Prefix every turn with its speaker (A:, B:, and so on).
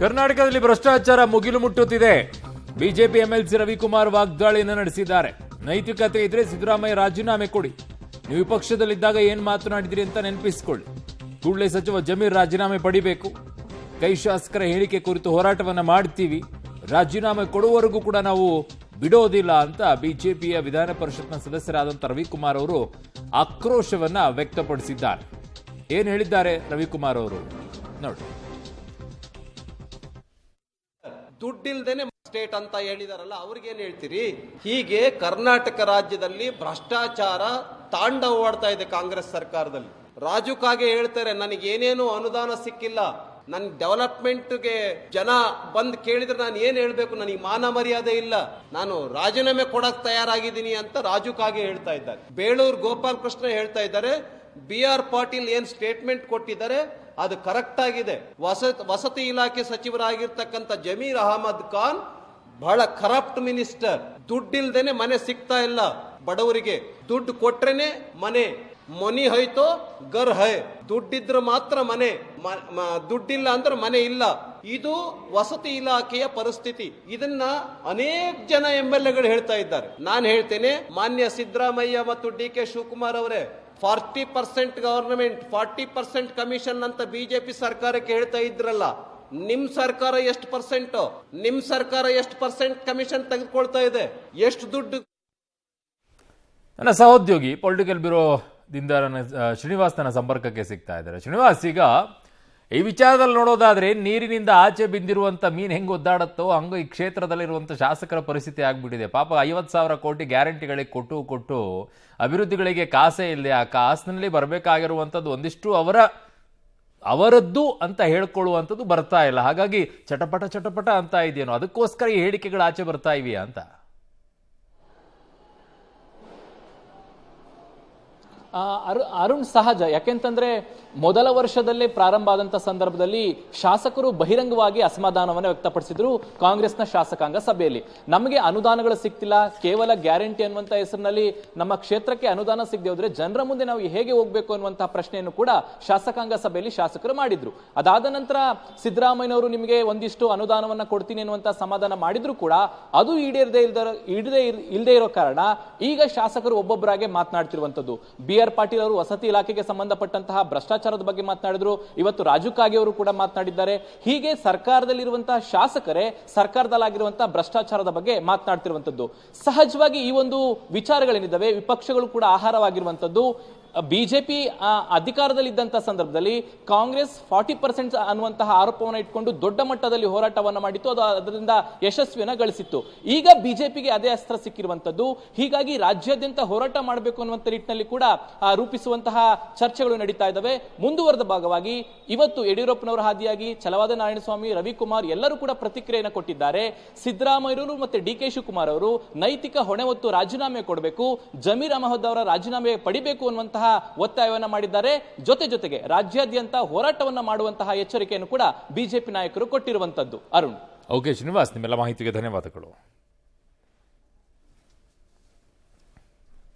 A: ಕರ್ನಾಟಕದಲ್ಲಿ ಭ್ರಷ್ಟಾಚಾರ ಮುಗಿಲು ಮುಟ್ಟುತ್ತಿದೆ. ಬಿಜೆಪಿ ಎಂಎಲ್ಸಿ ರವಿಕುಮಾರ್ ವಾಗ್ದಾಳಿಯನ್ನು ನಡೆಸಿದ್ದಾರೆ. ನೈತಿಕತೆ ಇದ್ರೆ ಸಿದ್ದರಾಮಯ್ಯ ರಾಜೀನಾಮೆ ಕೊಡಿ. ನೀವು ವಿಪಕ್ಷದಲ್ಲಿದ್ದಾಗ ಏನ್ ಮಾತನಾಡಿದ್ರಿ ಅಂತ ನೆನಪಿಸಿಕೊಳ್ಳಿ. ಕೂಡಲೇ ಸಚಿವ ಜಮೀರ್ ರಾಜೀನಾಮೆ ಪಡಿಬೇಕು. ಕೈ ಶಾಸಕರ ಹೇಳಿಕೆ ಕುರಿತು ಹೋರಾಟವನ್ನ ಮಾಡ್ತೀವಿ. ರಾಜೀನಾಮೆ ಕೊಡುವವರೆಗೂ ಕೂಡ ನಾವು ಬಿಡೋದಿಲ್ಲ ಅಂತ ಬಿಜೆಪಿಯ ವಿಧಾನ ಪರಿಷತ್ನ ಸದಸ್ಯರಾದಂಥ ರವಿಕುಮಾರ್ ಅವರು ಆಕ್ರೋಶವನ್ನ ವ್ಯಕ್ತಪಡಿಸಿದ್ದಾರೆ. ಏನ್ ಹೇಳಿದ್ದಾರೆ ರವಿಕುಮಾರ್ ಅವರು ನೋಡಿ.
B: ದುಡ್ಡಿಲ್ದೇನೆ ಸ್ಟೇಟ್ ಅಂತ ಹೇಳಿದಾರಲ್ಲ, ಅವ್ರಿಗೇನ್ ಹೇಳ್ತೀರಿ? ಹೀಗೆ ಕರ್ನಾಟಕ ರಾಜ್ಯದಲ್ಲಿ ಭ್ರಷ್ಟಾಚಾರ ತಾಂಡವವಾಡ್ತಾ ಇದೆ ಕಾಂಗ್ರೆಸ್ ಸರ್ಕಾರದಲ್ಲಿ. ರಾಜು ಕಾಗೆ ಹೇಳ್ತಾರೆ, ನನಗೇನೇನು ಅನುದಾನ ಸಿಕ್ಕಿಲ್ಲ, ನನ್ ಡೆವಲಪ್ಮೆಂಟ್ಗೆ ಜನ ಬಂದ್ ಕೇಳಿದ್ರೆ ನಾನು ಏನ್ ಹೇಳ್ಬೇಕು, ನನಗೆ ಮಾನ ಮರ್ಯಾದೆ ಇಲ್ಲ, ನಾನು ರಾಜೀನಾಮೆ ಕೊಡಕ್ ತಯಾರಾಗಿದ್ದೀನಿ ಅಂತ ರಾಜು ಕಾಗೆ ಹೇಳ್ತಾ ಇದ್ದಾರೆ. ಬೇಳೂರು ಗೋಪಾಲ್ ಕೃಷ್ಣ ಹೇಳ್ತಾ ಇದ್ದಾರೆ, BR ಪಾಟೀಲ್ ಏನ್ ಸ್ಟೇಟ್ಮೆಂಟ್ ಕೊಟ್ಟಿದ್ದಾರೆ ಅದು ಕರೆಕ್ಟ್ ಆಗಿದೆ. ವಸತಿ ಇಲಾಖೆ ಸಚಿವರಾಗಿರ್ತಕ್ಕಂಥ ಜಮೀರ್ ಅಹಮದ್ ಖಾನ್ ಬಹಳ ಕರಪ್ಟ್ ಮಿನಿಸ್ಟರ್. ದುಡ್ಡಿಲ್ದೇನೆ ಮನೆ ಸಿಗ್ತಾ ಇಲ್ಲ ಬಡವರಿಗೆ. ದುಡ್ಡು ಕೊಟ್ರೇನೆ ಮನೆ. ಮನಿ ಹೈತೋ ಗರ್ ಹೈ. ದುಡ್ಡಿದ್ರೆ ಮಾತ್ರ ಮನೆ, ದುಡ್ಡಿಲ್ಲ ಅಂದ್ರೆ ಮನೆ ಇಲ್ಲ. ಇದು ವಸತಿ ಇಲಾಖೆಯ ಪರಿಸ್ಥಿತಿ. ಇದನ್ನ ಅನೇಕ ಜನ MLA ಗಳು ಹೇಳ್ತಾ ಇದ್ದಾರೆ. ನಾನು ಹೇಳ್ತೇನೆ, ಮಾನ್ಯ ಸಿದ್ದರಾಮಯ್ಯ ಮತ್ತು DK ಶಿವಕುಮಾರ್ ಅವರೇ, 40% ಗವರ್ನಮೆಂಟ್ 40% ಕಮಿಷನ್ ಅಂತ ಬಿಜೆಪಿ ಸರ್ಕಾರಕ್ಕೆ ಹೇಳ್ತಾ ಇದ್ರಲ್ಲ, ನಿಮ್ ಸರ್ಕಾರ ಎಷ್ಟು ಪರ್ಸೆಂಟ್, ನಿಮ್ ಸರ್ಕಾರ ಎಷ್ಟು ಪರ್ಸೆಂಟ್ ಕಮಿಷನ್ ತೆಗೆದುಕೊಳ್ತಾ ಇದೆ? ಎಷ್ಟು ದುಡ್ಡು?
A: ನನ್ನ ಸಹೋದ್ಯೋಗಿ ಪೊಲಿಟಿಕಲ್ ಬ್ಯೂರೋದಿಂದ ಶ್ರೀನಿವಾಸ್ ನನ್ನ ಸಂಪರ್ಕಕ್ಕೆ ಸಿಗ್ತಾ ಇದ್ದಾರೆ. ಶ್ರೀನಿವಾಸ್, ಈಗ ಈ ವಿಚಾರದಲ್ಲಿ ನೋಡೋದಾದ್ರೆ ನೀರಿನಿಂದ ಆಚೆ ಬಿದ್ದಿರುವಂತ ಮೀನ್ ಹೆಂಗ್ ಒದ್ದಾಡತ್ತೋ ಹಂಗ ಈ ಕ್ಷೇತ್ರದಲ್ಲಿರುವಂತ ಶಾಸಕರ ಪರಿಸ್ಥಿತಿ ಆಗ್ಬಿಟ್ಟಿದೆ. ಪಾಪ 50,000 ಕೋಟಿ ಗ್ಯಾರಂಟಿಗಳಿಗೆ ಕೊಟ್ಟು ಅಭಿವೃದ್ಧಿಗಳಿಗೆ ಕಾಸೇ ಇಲ್ಲದೆ ಆ ಕಾಸಿನಲ್ಲಿ ಬರಬೇಕಾಗಿರುವಂಥದ್ದು ಒಂದಿಷ್ಟು ಅವರದ್ದು ಅಂತ ಹೇಳ್ಕೊಳ್ಳುವಂಥದ್ದು ಬರ್ತಾ ಇಲ್ಲ. ಹಾಗಾಗಿ ಚಟಪಟ ಅಂತ ಇದೆಯೇನೋ, ಅದಕ್ಕೋಸ್ಕರ ಈ ಹೇಳಿಕೆಗಳು ಆಚೆ ಬರ್ತಾ ಇವೆಯಾ ಅಂತ?
C: ಅರುಣ್, ಸಹಜ. ಯಾಕೆಂತಂದ್ರೆ ಮೊದಲ ವರ್ಷದಲ್ಲೇ ಪ್ರಾರಂಭ ಆದಂತ ಸಂದರ್ಭದಲ್ಲಿ ಶಾಸಕರು ಬಹಿರಂಗವಾಗಿ ಅಸಮಾಧಾನವನ್ನು ವ್ಯಕ್ತಪಡಿಸಿದ್ರು ಕಾಂಗ್ರೆಸ್ನ ಶಾಸಕಾಂಗ ಸಭೆಯಲ್ಲಿ. ನಮಗೆ ಅನುದಾನಗಳು ಸಿಗ್ತಿಲ್ಲ, ಕೇವಲ ಗ್ಯಾರಂಟಿ ಅನ್ನುವಂತ ಹೆಸರಿನಲ್ಲಿ ನಮ್ಮ ಕ್ಷೇತ್ರಕ್ಕೆ ಅನುದಾನ ಸಿಗದೆ ಹೋದ್ರೆ ಜನರ ಮುಂದೆ ನಾವು ಹೇಗೆ ಹೋಗ್ಬೇಕು ಅನ್ನುವಂತಹ ಪ್ರಶ್ನೆಯನ್ನು ಕೂಡ ಶಾಸಕಾಂಗ ಸಭೆಯಲ್ಲಿ ಶಾಸಕರು ಮಾಡಿದ್ರು. ಅದಾದ ನಂತರ ಸಿದ್ದರಾಮಯ್ಯನವರು ನಿಮಗೆ ಒಂದಿಷ್ಟು ಅನುದಾನವನ್ನ ಕೊಡ್ತೀನಿ ಅನ್ನುವಂತ ಸಮಾಧಾನ ಮಾಡಿದ್ರು ಕೂಡ ಅದು ಇಲ್ಲದೆ ಇರೋ ಕಾರಣ ಈಗ ಶಾಸಕರು ಒಬ್ಬೊಬ್ಬರಾಗೆ ಮಾತನಾಡ್ತಿರುವಂತದ್ದು. BR ಪಾಟೀಲ್ ಅವರು ವಸತಿ ಇಲಾಖೆಗೆ ಸಂಬಂಧಪಟ್ಟಂತಹ ಭ್ರಷ್ಟಾಚಾರದ ಬಗ್ಗೆ ಮಾತನಾಡಿದ್ರು. ಇವತ್ತು ರಾಜು ಕಾಗೆ ಅವರು ಕೂಡ ಮಾತನಾಡಿದ್ದಾರೆ. ಹೀಗೆ ಸರ್ಕಾರದಲ್ಲಿರುವಂತಹ ಶಾಸಕರೇ ಸರ್ಕಾರದಲ್ಲಾಗಿರುವಂತಹ ಭ್ರಷ್ಟಾಚಾರದ ಬಗ್ಗೆ ಮಾತನಾಡ್ತಿರುವಂತದ್ದು. ಸಹಜವಾಗಿ ಈ ಒಂದು ವಿಚಾರಗಳೇನಿದ್ದಾವೆ ವಿಪಕ್ಷಗಳು ಕೂಡ ಆಹಾರವಾಗಿರುವಂತದ್ದು. ಬಿಜೆಪಿ ಅಧಿಕಾರದಲ್ಲಿದ್ದಂತ ಸಂದರ್ಭದಲ್ಲಿ ಕಾಂಗ್ರೆಸ್ 40% ಅನ್ನುವಂತಹ ಆರೋಪವನ್ನು ಇಟ್ಕೊಂಡು ದೊಡ್ಡ ಮಟ್ಟದಲ್ಲಿ ಹೋರಾಟವನ್ನು ಮಾಡಿತ್ತು. ಅದು ಅದರಿಂದ ಯಶಸ್ವಿಯನ್ನು ಗಳಿಸಿತ್ತು. ಈಗ ಬಿಜೆಪಿಗೆ ಅದೇ ಅಸ್ತ್ರ ಸಿಕ್ಕಿರುವಂತದ್ದು. ಹೀಗಾಗಿ ರಾಜ್ಯಾದ್ಯಂತ ಹೋರಾಟ ಮಾಡಬೇಕು ಅನ್ನುವಂತ ನಿಟ್ಟಿನಲ್ಲಿ ಕೂಡ ರೂಪಿಸುವಂತಹ ಚರ್ಚೆಗಳು ನಡೀತಾ ಇದ್ದಾವೆ. ಮುಂದುವರೆದ ಭಾಗವಾಗಿ ಇವತ್ತು ಯಡಿಯೂರಪ್ಪನವರ ಹಾದಿಯಾಗಿ ಛಲವಾದ ನಾರಾಯಣಸ್ವಾಮಿ, ರವಿಕುಮಾರ್ ಎಲ್ಲರೂ ಕೂಡ ಪ್ರತಿಕ್ರಿಯೆಯನ್ನು ಕೊಟ್ಟಿದ್ದಾರೆ. ಸಿದ್ದರಾಮಯ್ಯರು ಮತ್ತೆ DK ಶಿವಕುಮಾರ್ ಅವರು ನೈತಿಕ ಹೊಣೆ ಹೊತ್ತು ರಾಜೀನಾಮೆ ಕೊಡಬೇಕು, ಜಮೀರ್ ಅಹಮದ್ ಅವರ ರಾಜೀನಾಮೆ ಪಡಿಬೇಕು ಅನ್ನುವಂತಹ ಒತ್ತಾಯವನ್ನ ಮಾಡಿದ್ದಾರೆ. ಜೊತೆಗೆ ರಾಜ್ಯಾದ್ಯಂತ ಹೋರಾಟವನ್ನ ಮಾಡುವಂತಹ ಎಚ್ಚರಿಕೆಯನ್ನು ಕೂಡ ಬಿಜೆಪಿ ನಾಯಕರು ಕೊಟ್ಟಿರುವಂತದ್ದು. ಅರುಣ್.
A: ಓಕೆ ಶ್ರೀನಿವಾಸ್, ನಿಮ್ಮೆಲ್ಲ ಮಾಹಿತಿಗೆ ಧನ್ಯವಾದಗಳು.